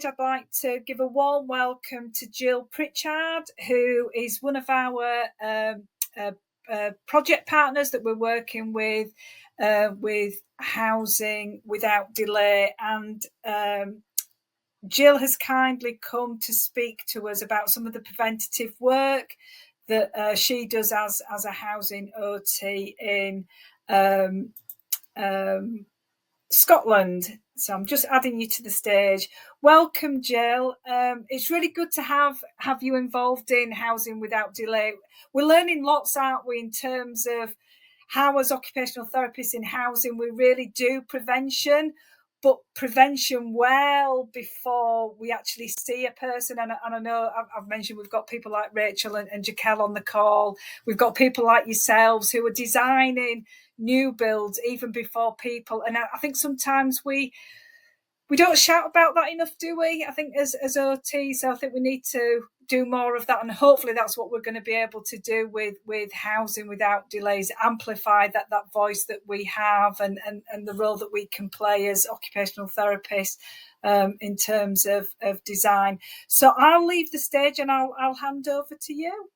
I'd like to give a warm welcome to Jill Pritchard, who is one of our project partners that we're working with Housing Without Delay. And Jill has kindly come to speak to us about some of the preventative work that she does as a housing OT in Scotland. So I'm just adding you to the stage. Welcome, Jill. It's really good to have you involved in Housing Without Delay. We're learning lots, aren't we, in terms of how, as occupational therapists in housing, we really do prevention, but prevention well before we actually see a person. And I know I've mentioned we've got people like Rachel and Jaquel on the call. We've got people like yourselves who are designing new builds even before people. And I think sometimes we don't shout about that enough, do we? I think as OTs, I think we need to do more of that, and hopefully that's what we're going to be able to do with Housing Without Delays, amplify that voice that we have and the role that we can play as occupational therapists in terms of design. So I'll leave the stage and I'll hand over to you.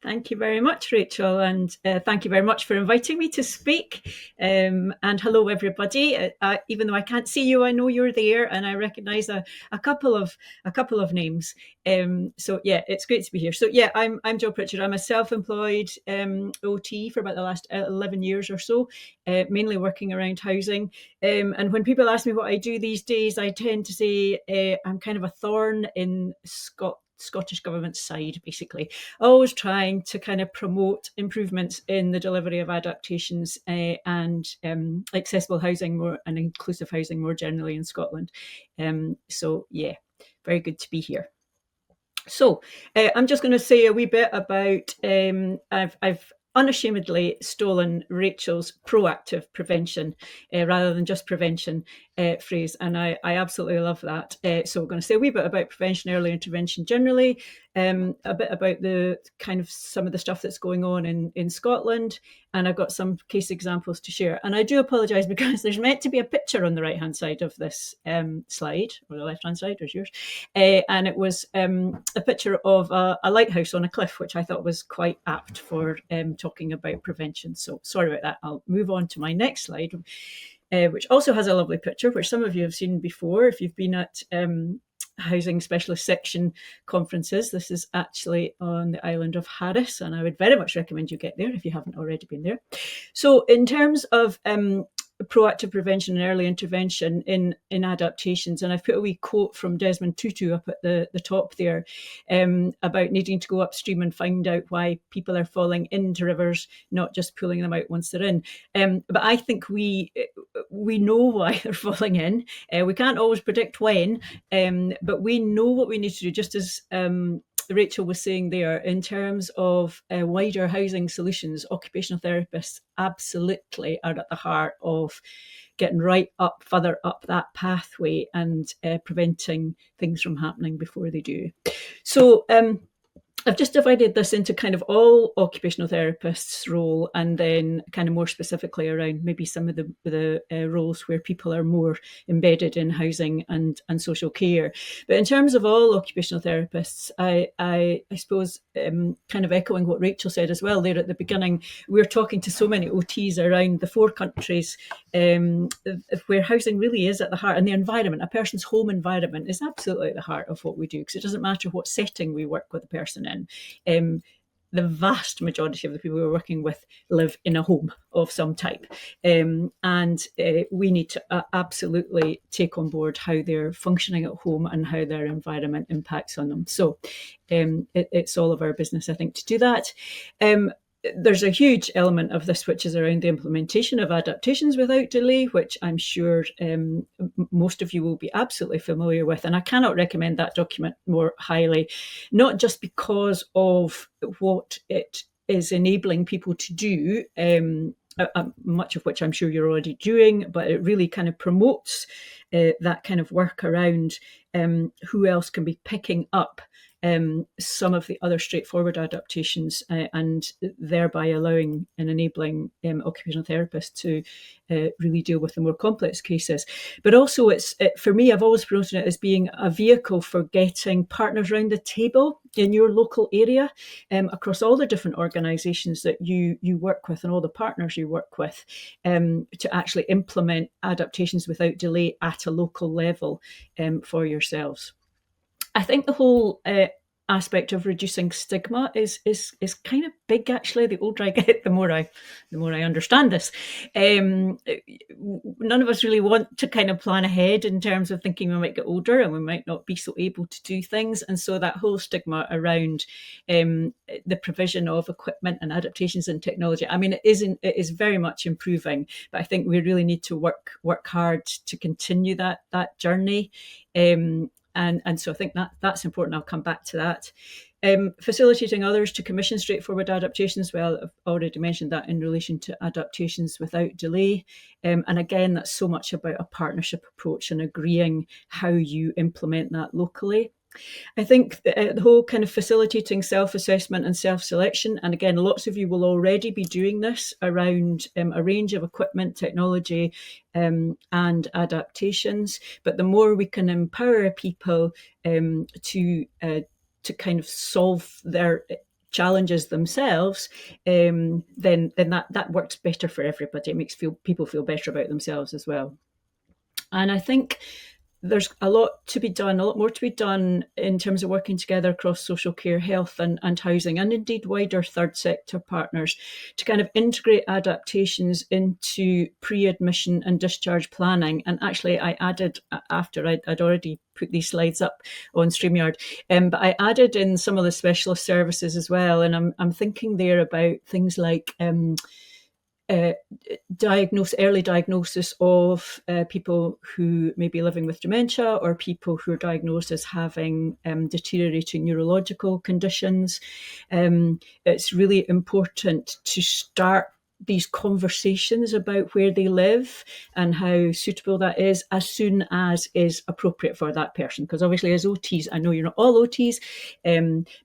Thank you very much, Rachel, and thank you very much for inviting me to speak. And hello, everybody. Even though I can't see you, I know you're there, and I recognise a couple of names. So yeah, it's great to be here. So yeah, I'm Jill Pritchard. I'm a self-employed OT for about the last 11 years or so, mainly working around housing. And when people ask me what I do these days, I tend to say I'm kind of a thorn in Scottish Government's side, basically, always trying to kind of promote improvements in the delivery of adaptations and accessible housing more and inclusive housing more generally in Scotland. So yeah, very good to be here. So I'm just going to say a wee bit about I've unashamedly stolen Rachel's proactive prevention rather than just prevention phrase, and I absolutely love that. So we're going to say a wee bit about prevention, early intervention generally, a bit about the kind of some of the stuff that's going on in Scotland, and I've got some case examples to share. And I do apologise because there's meant to be a picture on the right hand side of this slide, or the left hand side, there's yours, and it was a picture of a lighthouse on a cliff, which I thought was quite apt for talking about prevention. So sorry about that. I'll move on to my next slide, which also has a lovely picture, which some of you have seen before if you've been at housing specialist section conferences. This is actually on the island of Harris, and I would very much recommend you get there if you haven't already been there. So in terms of proactive prevention and early intervention in adaptations, and I've put a wee quote from Desmond Tutu up at the top there about needing to go upstream and find out why people are falling into rivers, not just pulling them out once they're in. But I think we know why they're falling in. We can't always predict when, but we know what we need to do, just as Rachel was saying there, in terms of wider housing solutions. Occupational therapists absolutely are at the heart of getting right up, further up that pathway and preventing things from happening before they do. So I've just divided this into kind of all occupational therapists' role, and then kind of more specifically around maybe some of the roles where people are more embedded in housing and social care. But in terms of all occupational therapists, I suppose kind of echoing what Rachel said as well there at the beginning, we're talking to so many OTs around the 4 countries where housing really is at the heart, and the environment, a person's home environment, is absolutely at the heart of what we do, because it doesn't matter what setting we work with a person in. The vast majority of the people we're working with live in a home of some type, and we need to absolutely take on board how they're functioning at home and how their environment impacts on them. So it's all of our business, I think, to do that. There's a huge element of this which is around the implementation of adaptations without delay, which I'm sure most of you will be absolutely familiar with. And I cannot recommend that document more highly, not just because of what it is enabling people to do, much of which I'm sure you're already doing, but it really kind of promotes that kind of work around who else can be picking up some of the other straightforward adaptations, and thereby allowing and enabling occupational therapists to really deal with the more complex cases. But also, for me, I've always promoted it as being a vehicle for getting partners around the table in your local area, across all the different organisations that you work with and all the partners you work with, to actually implement adaptations without delay at a local level for yourselves. I think the whole aspect of reducing stigma is kind of big, actually. The older I get, the more I understand this. None of us really want to kind of plan ahead in terms of thinking we might get older and we might not be so able to do things. And so that whole stigma around the provision of equipment and adaptations and technology, I mean, it is very much improving, but I think we really need to work hard to continue that journey. And so I think that's important. I'll come back to that. Facilitating others to commission straightforward adaptations. Well, I've already mentioned that in relation to adaptations without delay. And again, that's so much about a partnership approach and agreeing how you implement that locally. I think the whole kind of facilitating self-assessment and self-selection, and again, lots of you will already be doing this around a range of equipment, technology, and adaptations. But the more we can empower people to kind of solve their challenges themselves, then that works better for everybody. It makes people feel better about themselves as well. And I think there's a lot more to be done in terms of working together across social care, health and housing, and indeed wider third sector partners to kind of integrate adaptations into pre-admission and discharge planning. And actually I added, after I'd already put these slides up on StreamYard, but I added in some of the specialist services as well. And I'm thinking there about things like early diagnosis of people who may be living with dementia, or people who are diagnosed as having deteriorating neurological conditions. It's really important to start these conversations about where they live and how suitable that is as soon as is appropriate for that person. Because obviously as OTs, I know you're not all OTs,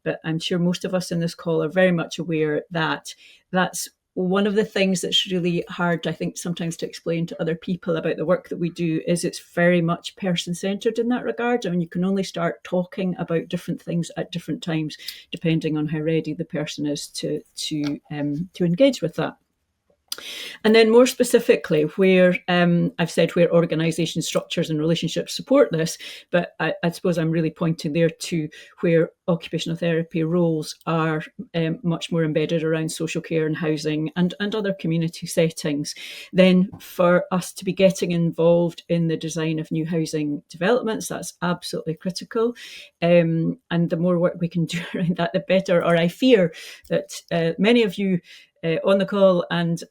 but I'm sure most of us in this call are very much aware that that's one of the things that's really hard, I think, sometimes to explain to other people about the work that we do, is it's very much person-centred in that regard. I mean, you can only start talking about different things at different times, depending on how ready the person is to engage with that. And then more specifically, where I've said where organisation structures and relationships support this, but I suppose I'm really pointing there to where occupational therapy roles are much more embedded around social care and housing and other community settings. Then for us to be getting involved in the design of new housing developments, that's absolutely critical. And the more work we can do around that, the better. Or I fear that many of you on the call and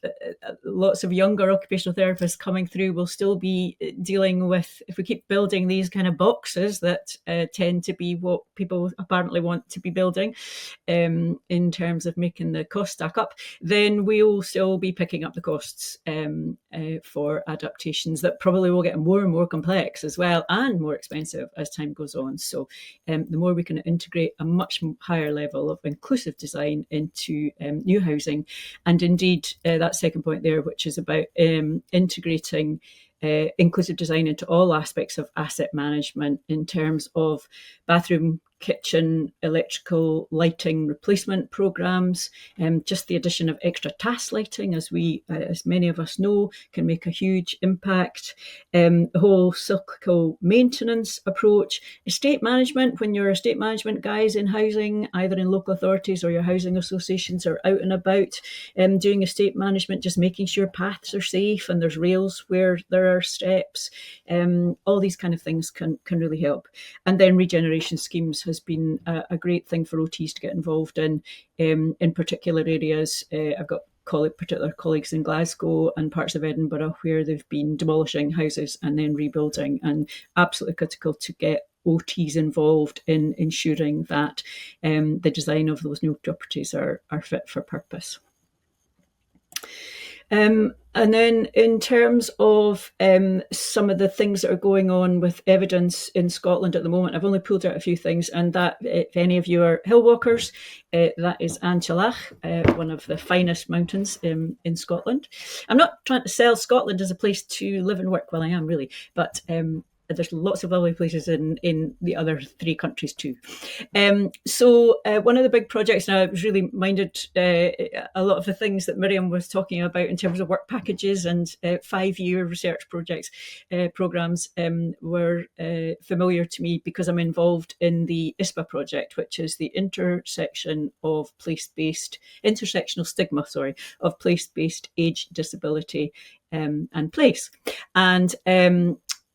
lots of younger occupational therapists coming through will still be dealing with, if we keep building these kind of boxes that tend to be what people apparently want to be building in terms of making the cost stack up, then we'll still be picking up the costs for adaptations that probably will get more and more complex as well and more expensive as time goes on. So the more we can integrate a much higher level of inclusive design into new housing. And indeed, that second point there, which is about integrating inclusive design into all aspects of asset management in terms of bathroom, kitchen, electrical, lighting replacement programs, just the addition of extra task lighting, as many of us know, can make a huge impact. The whole cyclical maintenance approach, estate management, when your estate management guys in housing, either in local authorities or your housing associations, are out and about doing estate management, just making sure paths are safe and there's rails where there are steps. All these kind of things can really help. And then regeneration schemes has been a great thing for OTs to get involved in particular areas. I've got particular colleagues in Glasgow and parts of Edinburgh where they've been demolishing houses and then rebuilding, and absolutely critical to get OTs involved in ensuring that the design of those new properties are fit for purpose. And then in terms of some of the things that are going on with evidence in Scotland at the moment, I've only pulled out a few things, and that if any of you are hill walkers, that is Anchilach, one of the finest mountains in Scotland. I'm not trying to sell Scotland as a place to live and work. Well, I am really, but there's lots of lovely places in the other three countries too. So one of the big projects, and I was really minded a lot of the things that Miriam was talking about in terms of work packages and 5-year research projects, programs were familiar to me because I'm involved in the ISPA project, which is the intersectional stigma, of place-based age, disability, and place. And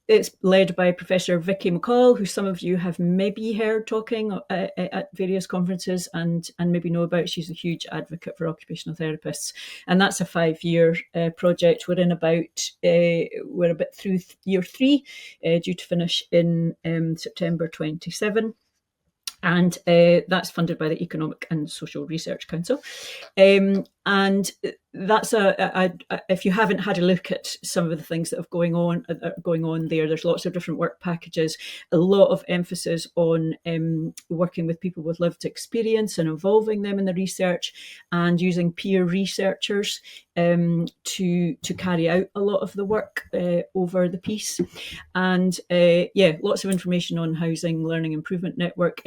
it's led by Professor Vicky McCall, who some of you have maybe heard talking at various conferences and maybe know about. She's a huge advocate for occupational therapists. And that's a 5-year project. We're a bit through year 3, due to finish in September 27. And that's funded by the Economic and Social Research Council. And that's if you haven't had a look at some of the things that are going on there, there's lots of different work packages, a lot of emphasis on working with people with lived experience and involving them in the research, and using peer researchers to carry out a lot of the work over the piece. And lots of information on Housing Learning Improvement Network.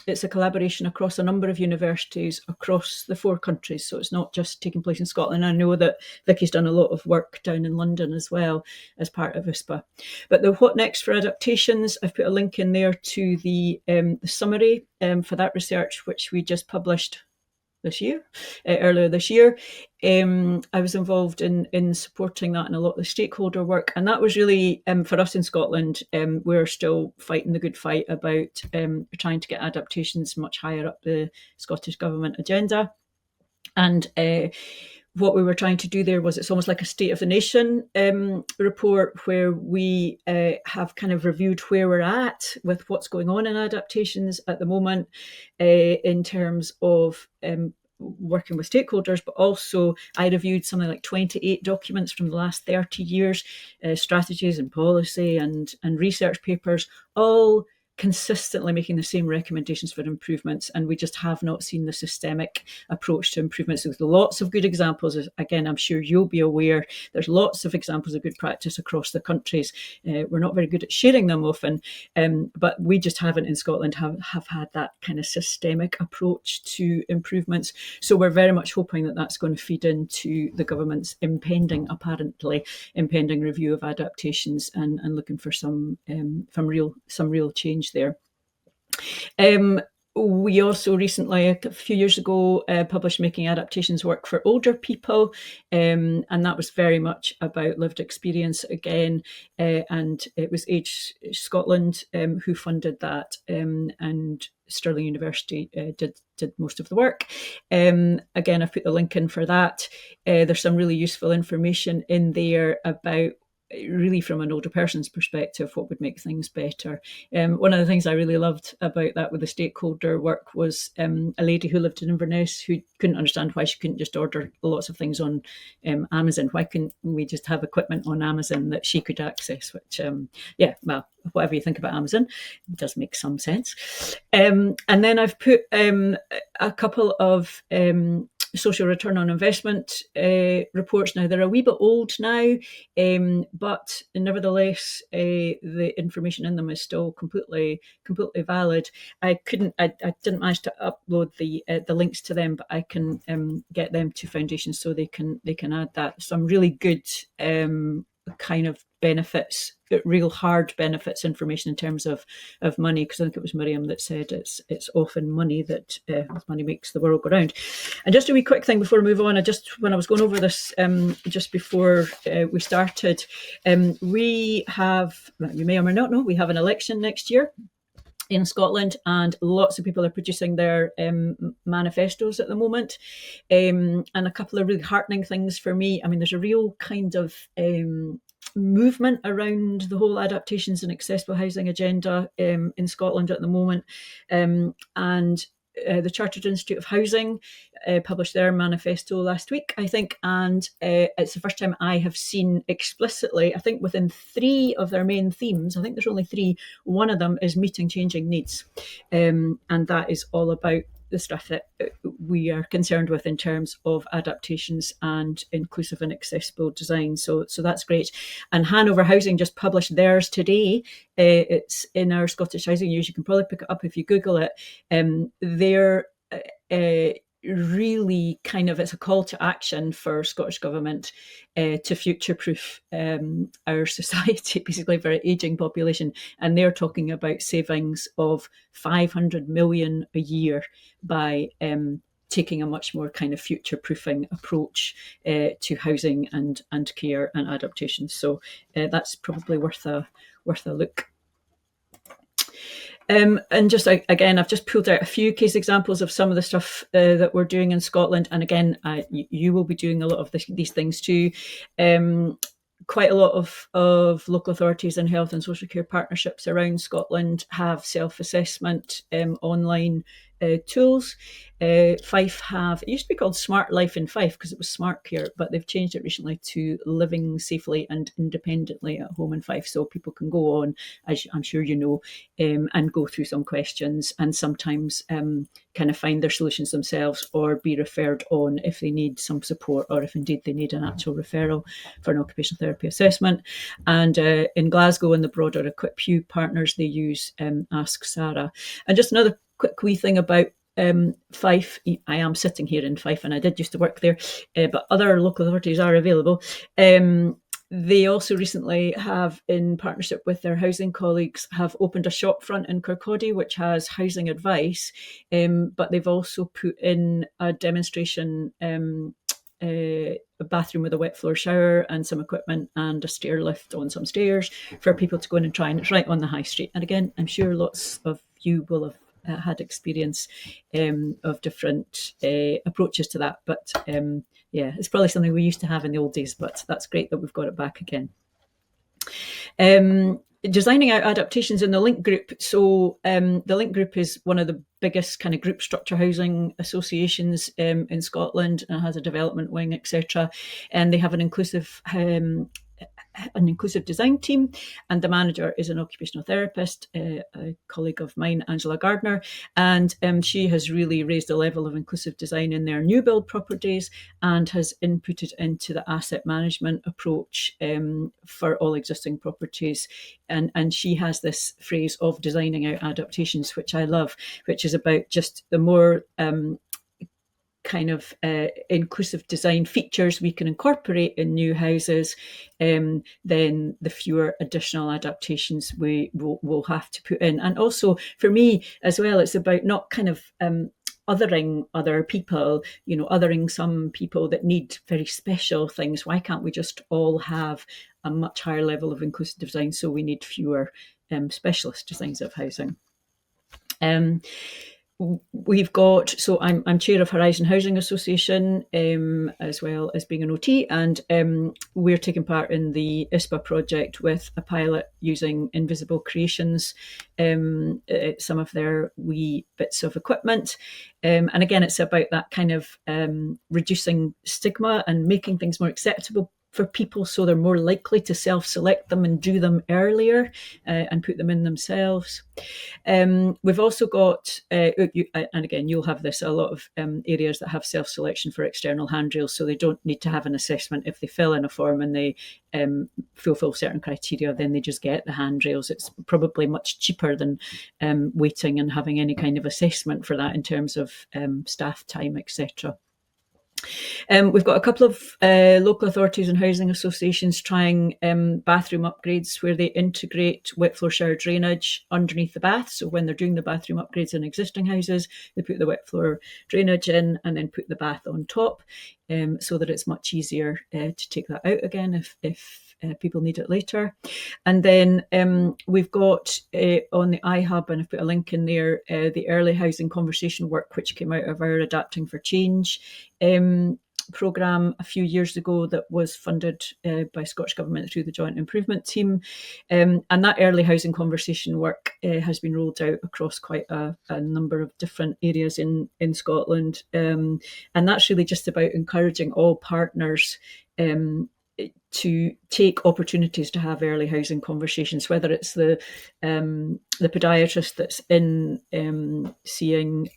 It's a collaboration across a number of universities across the 4 countries, so it's not just taking place in Scotland. I know that Vicky's done a lot of work down in London as well as part of ISPA. But the What Next for Adaptations, I've put a link in there to the summary for that research, which we just published earlier this year. I was involved in supporting that and a lot of the stakeholder work, and that was really for us in Scotland. We're still fighting the good fight about trying to get adaptations much higher up the Scottish Government agenda. And what we were trying to do there was, it's almost like a State of the Nation report, where we have kind of reviewed where we're at with what's going on in adaptations at the moment, in terms of working with stakeholders, but also I reviewed something like 28 documents from the last 30 years, strategies and policy and research papers, all consistently making the same recommendations for improvements, and we just have not seen the systemic approach to improvements. There's lots of good examples. Again, I'm sure you'll be aware, there's lots of examples of good practice across the countries. We're not very good at sharing them often, but we just haven't in Scotland have had that kind of systemic approach to improvements. So we're very much hoping that that's going to feed into the government's apparently impending review of adaptations, and looking for some real change there. We also recently, a few years ago, published Making Adaptations Work for Older People, and that was very much about lived experience again, and it was Age Scotland who funded that, and Stirling University did most of the work. Again, I've put the link in for that. There's some really useful information in there about, really from an older person's perspective, what would make things better. One of the things I really loved about that with the stakeholder work was a lady who lived in Inverness who couldn't understand why she couldn't just order lots of things on Amazon. Why couldn't we just have equipment on Amazon that she could access? Which, well, whatever you think about Amazon, it does make some sense. And then I've put a couple of social return on investment reports. Now, they're a wee bit old now, but nevertheless, the information in them is still completely valid. I didn't manage to upload the links to them, but I can get them to Foundation so they can add that. Some really good kind of benefits, real hard benefits information in terms of money, because I think it was Miriam that said it's often money that money makes the world go round. And just a wee quick thing before we move on, when I was going over this just before we started, we have, you may or may not know, we have an election next year in Scotland, and lots of people are producing their manifestos at the moment. And a couple of really heartening things for me. I mean, there's a real kind of movement around the whole adaptations and accessible housing agenda in Scotland at the moment. And the Chartered Institute of Housing published their manifesto last week, I think, and it's the first time I have seen explicitly, I think within 3 of their main themes, I think there's only 3, one of them is meeting changing needs, and that is all about the stuff that we are concerned with in terms of adaptations and inclusive and accessible design. So that's great. And Hanover Housing just published theirs today. It's in our Scottish Housing News. You can probably pick it up if you Google it. They're really kind of, it's a call to action for Scottish Government to future-proof our society, basically for an ageing population. And they're talking about savings of 500 million a year by taking a much more kind of future-proofing approach to housing and care and adaptation. So that's probably worth a look. And just again, I've just pulled out a few case examples of some of the stuff that we're doing in Scotland. And again, you will be doing a lot of these things too. Quite a lot of local authorities and health and social care partnerships around Scotland have self-assessment online tools. Fife have, it used to be called Smart Life in Fife because it was Smart Care, but they've changed it recently to Living Safely and Independently at Home in Fife, so people can go on, as I'm sure you know, and go through some questions and sometimes kind of find their solutions themselves or be referred on if they need some support or if indeed they need an actual referral for an occupational therapy assessment. And in Glasgow and the broader Equip You partners, they use Ask Sarah. And just another quick wee thing about Fife. I am sitting here in Fife and I did used to work there, but other local authorities are available. They also recently have, in partnership with their housing colleagues, have opened a shop front in Kirkcaldy which has housing advice, but they've also put in a demonstration a bathroom with a wet floor shower and some equipment and a stair lift on some stairs for people to go in and try, and it's right on the high street. And again, I'm sure lots of you will have had experience of different approaches to that, but yeah, it's probably something we used to have in the old days, but that's great that we've got it back again. Designing out adaptations in the Link Group. So the Link Group is one of the biggest kind of group structure housing associations in Scotland and has a development wing, etc. And they have an inclusive design team, and the manager is an occupational therapist, a colleague of mine, Angela Gardner, and she has really raised the level of inclusive design in their new build properties and has inputted into the asset management approach for all existing properties. And she has this phrase of designing out adaptations, which I love, which is about just the more kind of inclusive design features we can incorporate in new houses, then the fewer additional adaptations we will have to put in. And also for me as well, it's about not kind of othering other people, othering some people that need very special things. Why can't we just all have a much higher level of inclusive design? So we need fewer specialist designs of housing. We've got, so I'm chair of Horizon Housing Association, as well as being an OT, and we're taking part in the ISPA project with a pilot using Invisible Creations, some of their wee bits of equipment. And again, it's about that kind of reducing stigma and making things more acceptable for people so they're more likely to self-select them and do them earlier and put them in themselves. We've also got, and again, you'll have this, a lot of areas that have self-selection for external handrails, so they don't need to have an assessment. If they fill in a form and they fulfill certain criteria, then they just get the handrails. It's probably much cheaper than waiting and having any kind of assessment for that in terms of staff time, etc. We've got a couple of local authorities and housing associations trying bathroom upgrades where they integrate wet floor shower drainage underneath the bath. So when they're doing the bathroom upgrades in existing houses, they put the wet floor drainage in and then put the bath on top, so that it's much easier to take that out again if people need it later. And then we've got on the iHub, and I've put a link in there, the early housing conversation work, which came out of our Adapting for Change programme a few years ago that was funded by Scottish Government through the Joint Improvement Team. And that early housing conversation work has been rolled out across quite a number of different areas in Scotland. And that's really just about encouraging all partners to take opportunities to have early housing conversations, whether it's the podiatrist that's in seeing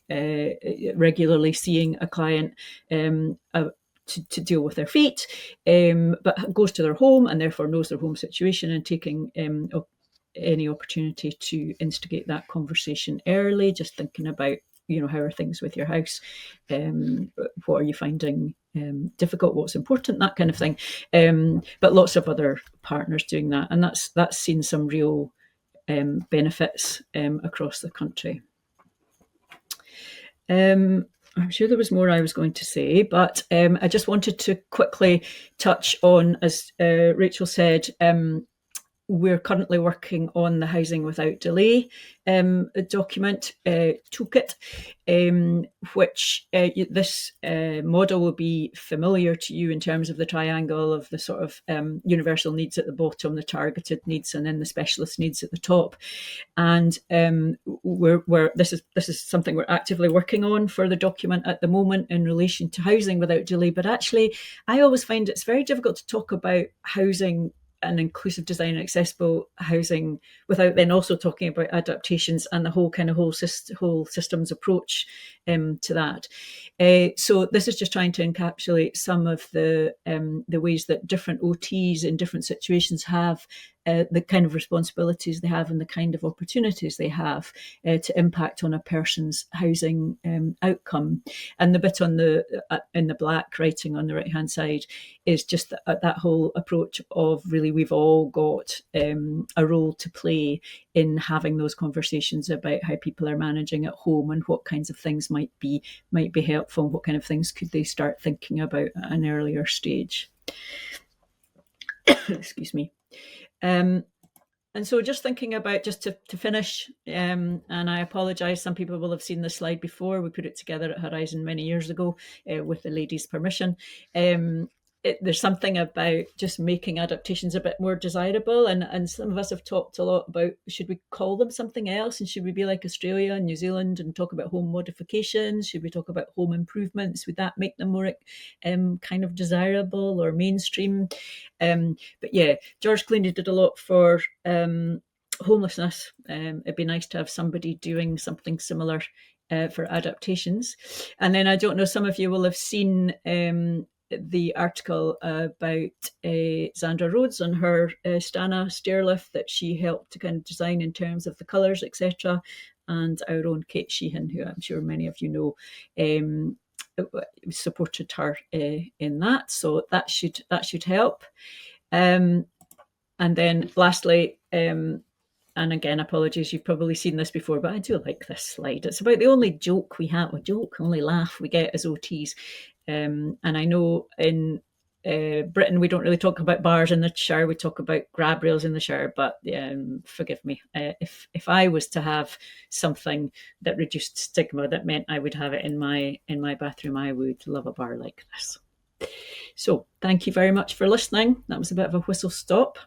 regularly seeing a client to deal with their feet, but goes to their home and therefore knows their home situation, and taking any opportunity to instigate that conversation early, just thinking about, how are things with your house? What are you finding difficult? What's important? That kind of thing. But lots of other partners doing that, and that's seen some real benefits across the country. I'm sure there was more I was going to say, but I just wanted to quickly touch on, as Rachel said, we're currently working on the Housing Without Delay document toolkit, which this model will be familiar to you in terms of the triangle of the sort of universal needs at the bottom, the targeted needs, and then the specialist needs at the top. And this is something we're actively working on for the document at the moment in relation to housing without delay. But actually, I always find it's very difficult to talk about housing and inclusive design and accessible housing without then also talking about adaptations and the whole systems approach to that. So this is just trying to encapsulate some of the ways that different OTs in different situations have the kind of responsibilities they have and the kind of opportunities they have to impact on a person's housing outcome. And the bit on in the black writing on the right hand side is just that whole approach of really we've all got a role to play in having those conversations about how people are managing at home and what kinds of things might be helpful, and what kind of things could they start thinking about at an earlier stage. Excuse me. And so just thinking about, just to finish, and I apologise, some people will have seen this slide before. We put it together at Horizon many years ago with the ladies' permission. There's something about just making adaptations a bit more desirable, and some of us have talked a lot about, should we call them something else, and should we be like Australia and New Zealand and talk about home modifications? Should we talk about home improvements? Would that make them more kind of desirable or mainstream? But yeah, George Clooney did a lot for homelessness. It'd be nice to have somebody doing something similar for adaptations. And then I don't know, some of you will have seen the article about Zandra Rhodes on her Stana stairlift that she helped to kind of design in terms of the colours, etc. And our own Kate Sheehan, who I'm sure many of you know, supported her in that. So that should help. And then lastly, and again, apologies, you've probably seen this before, but I do like this slide. It's about the only joke we have, only laugh we get as OTs. And I know in Britain, we don't really talk about bars in the shower, we talk about grab rails in the shower, but forgive me, if I was to have something that reduced stigma, that meant I would have it in my bathroom, I would love a bar like this. So thank you very much for listening. That was a bit of a whistle stop.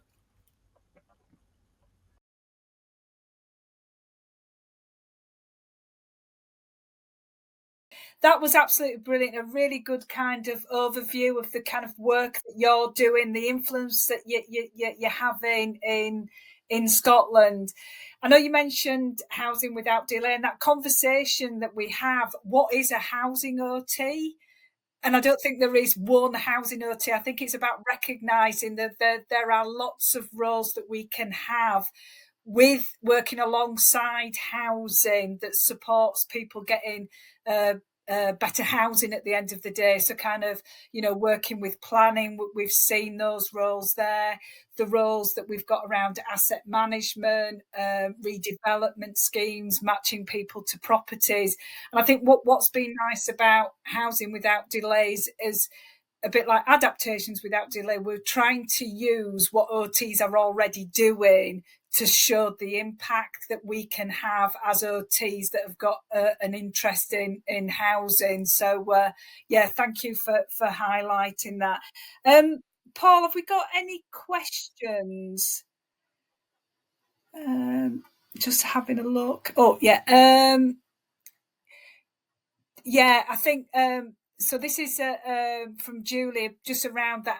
That was absolutely brilliant. A really good kind of overview of the kind of work that you're doing, the influence that you're having in Scotland. I know you mentioned housing without delay, and that conversation that we have, what is a housing OT? And I don't think there is one housing OT. I think it's about recognising that there are lots of roles that we can have with working alongside housing that supports people getting better housing at the end of the day. So kind of, working with planning, we've seen those roles there, the roles that we've got around asset management, redevelopment schemes, matching people to properties. And I think what's been nice about housing without delays is a bit like adaptations without delay. We're trying to use what OTs are already doing show the impact that we can have as OTs that have got an interest in housing. So thank you for highlighting that. Paul, have we got any questions? Just having a look. Oh yeah. I think so. This is from Julia, just around that.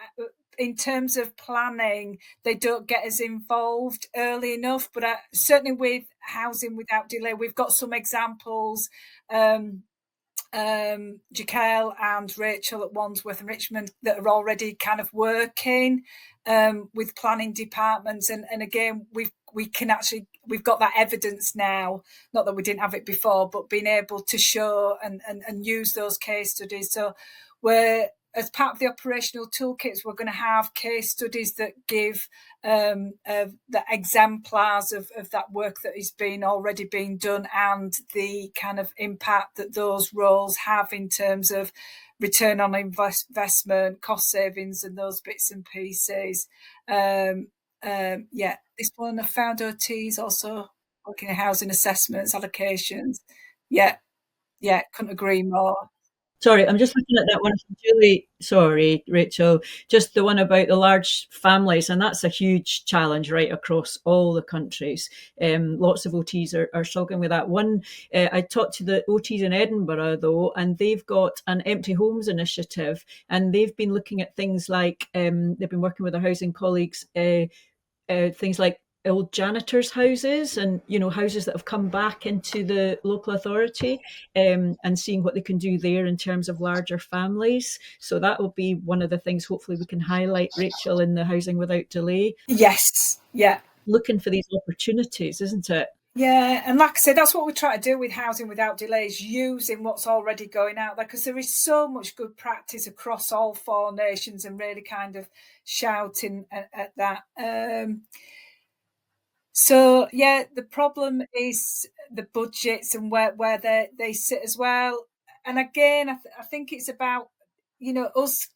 In terms of planning, they don't get us involved early enough. But certainly with housing without delay, we've got some examples. Jaquel and Rachel at Wandsworth and Richmond that are already kind of working with planning departments, and again we've got that evidence now, not that we didn't have it before, but being able to show and use those case studies. So we're, as part of the operational toolkits, we're going to have case studies that give the exemplars of that work that is already being done, and the kind of impact that those roles have in terms of return on investment, cost savings, and those bits and pieces. This one, I found OTs also looking at housing assessments, allocations. Couldn't agree more. Sorry, I'm just looking at that one from Julie. Sorry, Rachel. Just the one about the large families, and that's a huge challenge right across all the countries. Lots of OTs are struggling with that. One, I talked to the OTs in Edinburgh, though, and they've got an empty homes initiative, and they've been looking at things like, they've been working with their housing colleagues, things like old janitors' houses, and houses that have come back into the local authority, and seeing what they can do there in terms of larger families. So that will be one of the things hopefully we can highlight, Rachel, in the Housing Without Delay. Yes, yeah. Looking for these opportunities, isn't it? Yeah, and like I said, that's what we try to do with Housing Without Delays, using what's already going out there, because there is so much good practice across all 4 nations, and really kind of shouting at that. So yeah, the problem is the budgets and where they sit as well. And again, I think it's about us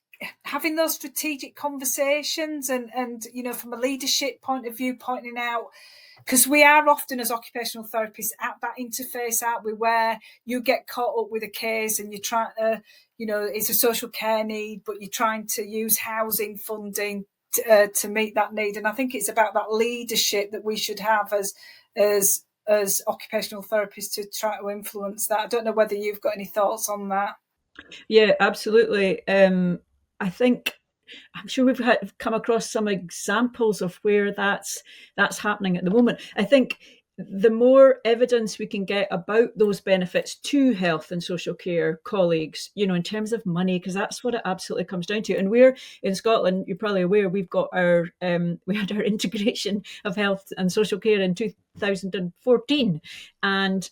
having those strategic conversations, and from a leadership point of view, pointing out, because we are often as occupational therapists at that interface, aren't we, where you get caught up with a case and you're trying to, it's a social care need, but you're trying to use housing funding to meet that need. And I think it's about that leadership that we should have as occupational therapists to try to influence that. I don't know whether you've got any thoughts on that. Yeah, absolutely. I think, I'm sure we've come across some examples of where that's happening at the moment. I think the more evidence we can get about those benefits to health and social care colleagues, in terms of money, because that's what it absolutely comes down to. And we're in Scotland, you're probably aware, we've got our we had our integration of health and social care in 2014, and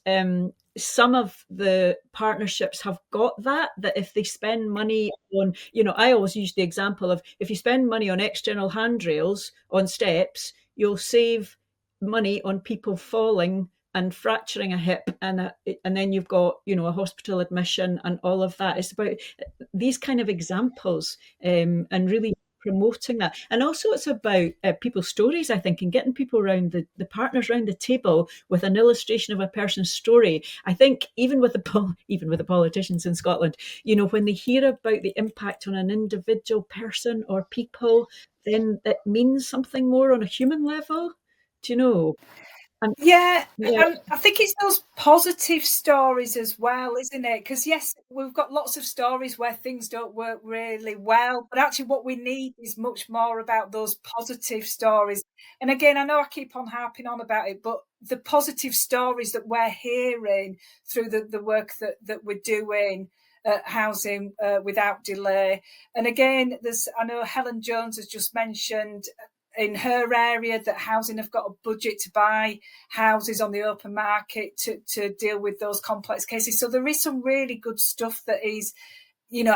some of the partnerships have got that if they spend money on, I always use the example of, if you spend money on external handrails on steps, you'll save money on people falling and fracturing a hip, and then you've got a hospital admission and all of that. It's about these kind of examples, and really promoting that. And also it's about people's stories, I think, and getting people around the partners around the table with an illustration of a person's story. I think even with the politicians in Scotland, when they hear about the impact on an individual person or people, then it means something more on a human level. Do you know? And I think it's those positive stories as well, isn't it? Because yes, we've got lots of stories where things don't work really well, but actually what we need is much more about those positive stories. And again, I know I keep on harping on about it, but the positive stories that we're hearing through the work that we're doing, Housing Without Delay. And again, I know Helen Jones has just mentioned in her area that housing have got a budget to buy houses on the open market to deal with those complex cases. So there is some really good stuff that is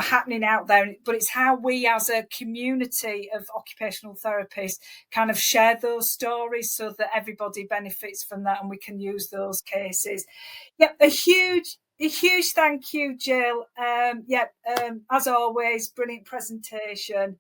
happening out there, but it's how we as a community of occupational therapists kind of share those stories so that everybody benefits from that and we can use those cases. A huge thank you, Jill. As always, brilliant presentation.